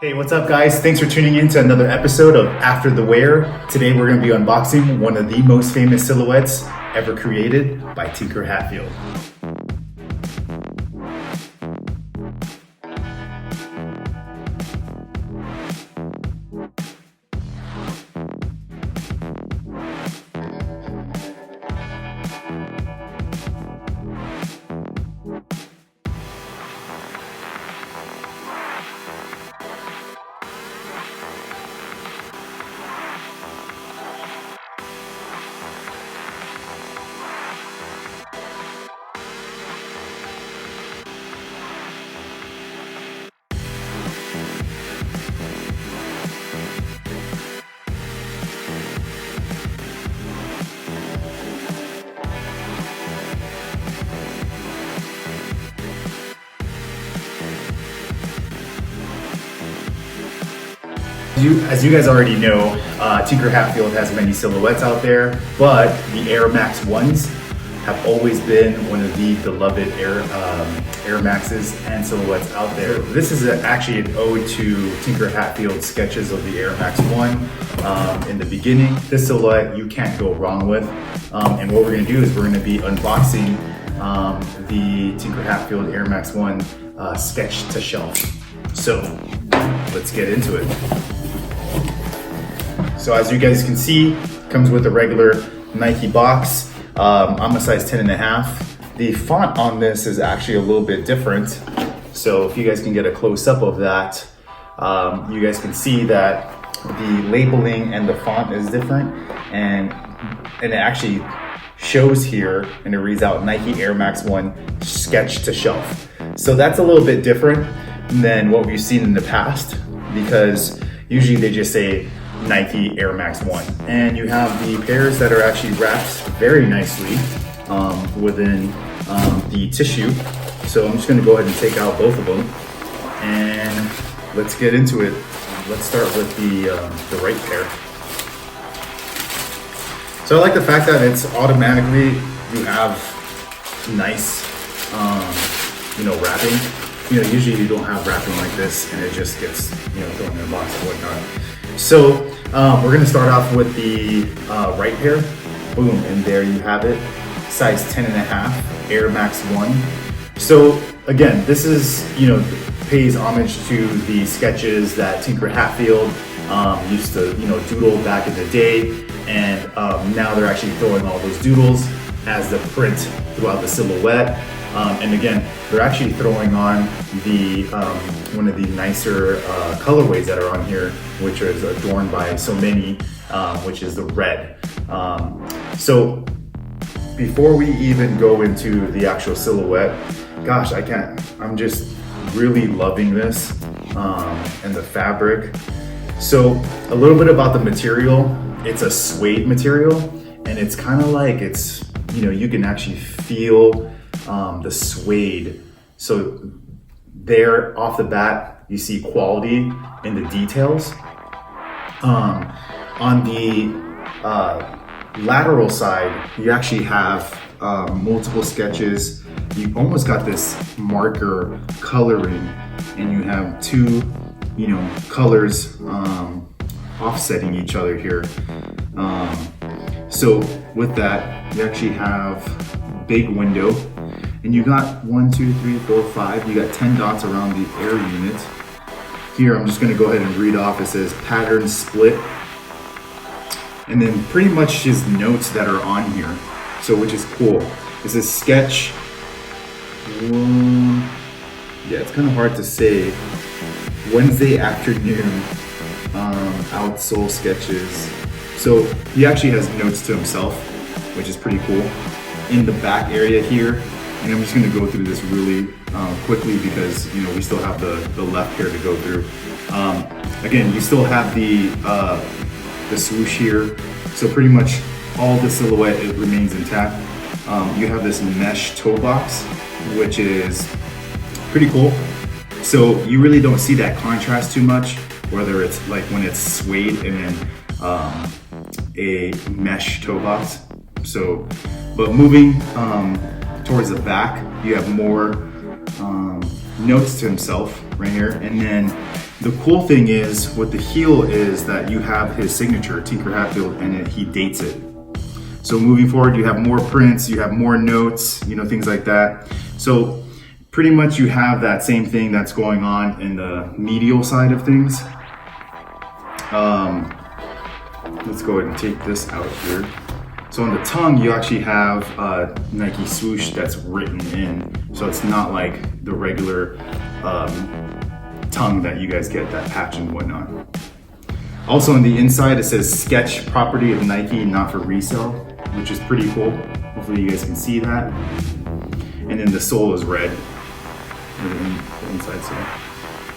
Hey, what's up guys? Thanks for tuning in to another episode of After the Wear. Today we're going to be unboxing one of the most famous silhouettes ever created by Tinker Hatfield. As you guys already know, Tinker Hatfield has many silhouettes out there, but the Air Max 1s have always been one of the beloved Air Maxes and silhouettes out there. This is actually an ode to Tinker Hatfield's sketches of the Air Max 1 in the beginning. This silhouette you can't go wrong with, and what we're going to do is we're going to be unboxing the Tinker Hatfield Air Max 1 sketch to shelf. So let's get into it. So as you guys can see, comes with a regular Nike box. I'm a size 10.5. The font on this is actually a little bit different. So if you guys can get a close up of that, you guys can see that the labeling and the font is different, and it actually shows here, and it reads out Nike Air Max 1 sketch to shelf. So that's a little bit different than what we've seen in the past, because usually they just say Nike Air Max 1. And you have the pairs that are actually wrapped very nicely within the tissue. So I'm just gonna go ahead and take out both of them and let's get into it. Let's start with the right pair. So I like the fact that it's automatically, you have nice, wrapping. Usually you don't have wrapping like this and it just gets, thrown in a box and whatnot. So we're gonna start off with the right pair. Boom, and there you have it. Size 10.5, Air Max 1. So again, this is, pays homage to the sketches that Tinker Hatfield used to, doodle back in the day. And now they're actually throwing all those doodles as the print throughout the silhouette. And again, they're actually throwing on the one of the nicer colorways that are on here, which is adorned by so many, which is the red. So before we even go into the actual silhouette, gosh, I'm just really loving this and the fabric. So a little bit about the material. It's a suede material, and it's kind of like you can actually feel the suede. So there off the bat, you see quality in the details. On the lateral side, you actually have multiple sketches. You almost got this marker coloring, and you have two, colors offsetting each other here. So with that, you actually have big window, and you got 1, 2, 3, 4, 5. You got 10 dots around the air unit. Here, I'm just gonna go ahead and read off. It says pattern split, and then pretty much just notes that are on here. So which is cool. It says sketch. Yeah, it's kind of hard to say. Wednesday afternoon, outsole sketches. So he actually has notes to himself, which is pretty cool. In the back area here, and I'm just going to go through this really quickly because we still have the left here to go through. Again, you still have the swoosh here, so pretty much all the silhouette, it remains intact. You have this mesh toe box, which is pretty cool. So you really don't see that contrast too much, whether it's like when it's suede and then a mesh toe box. So, but moving towards the back, you have more notes to himself right here, and then The cool thing is with the heel is that you have his signature, Tinker Hatfield, and he dates it. So moving forward, you have more prints, you have more notes, you know, things like that. So pretty much you have that same thing that's going on in the medial side of things. Let's go ahead and take this out here. So on the tongue, you actually have Nike swoosh that's written in. So it's not like the regular tongue that you guys get, that patch and whatnot. Also on the inside, it says sketch property of Nike, not for resale, which is pretty cool. Hopefully you guys can see that. And then the sole is red, the inside sole.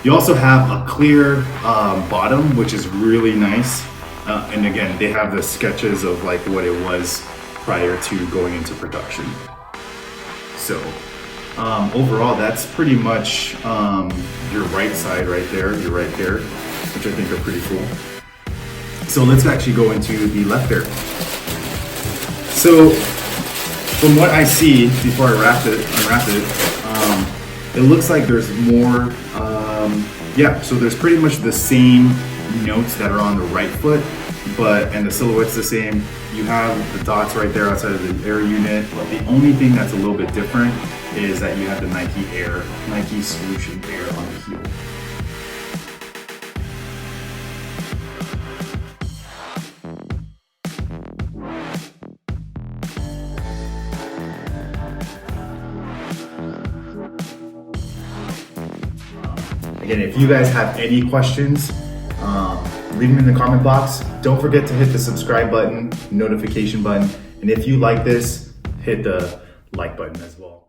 You also have a clear bottom, which is really nice. And again, they have the sketches of like what it was prior to going into production. So overall, that's pretty much your right side right there, which I think are pretty cool. So let's actually go into the left pair. So from what I see, before I unwrap it, it looks like there's more, so there's pretty much the same notes that are on the right foot, and the silhouette's the same. You have the dots right there outside of the Air unit, but the only thing that's a little bit different is that you have the Nike swoosh and Air on the heel. Again, if you guys have any questions, leave them in the comment box. Don't forget to hit the subscribe button, notification button, and if you like this, hit the like button as well.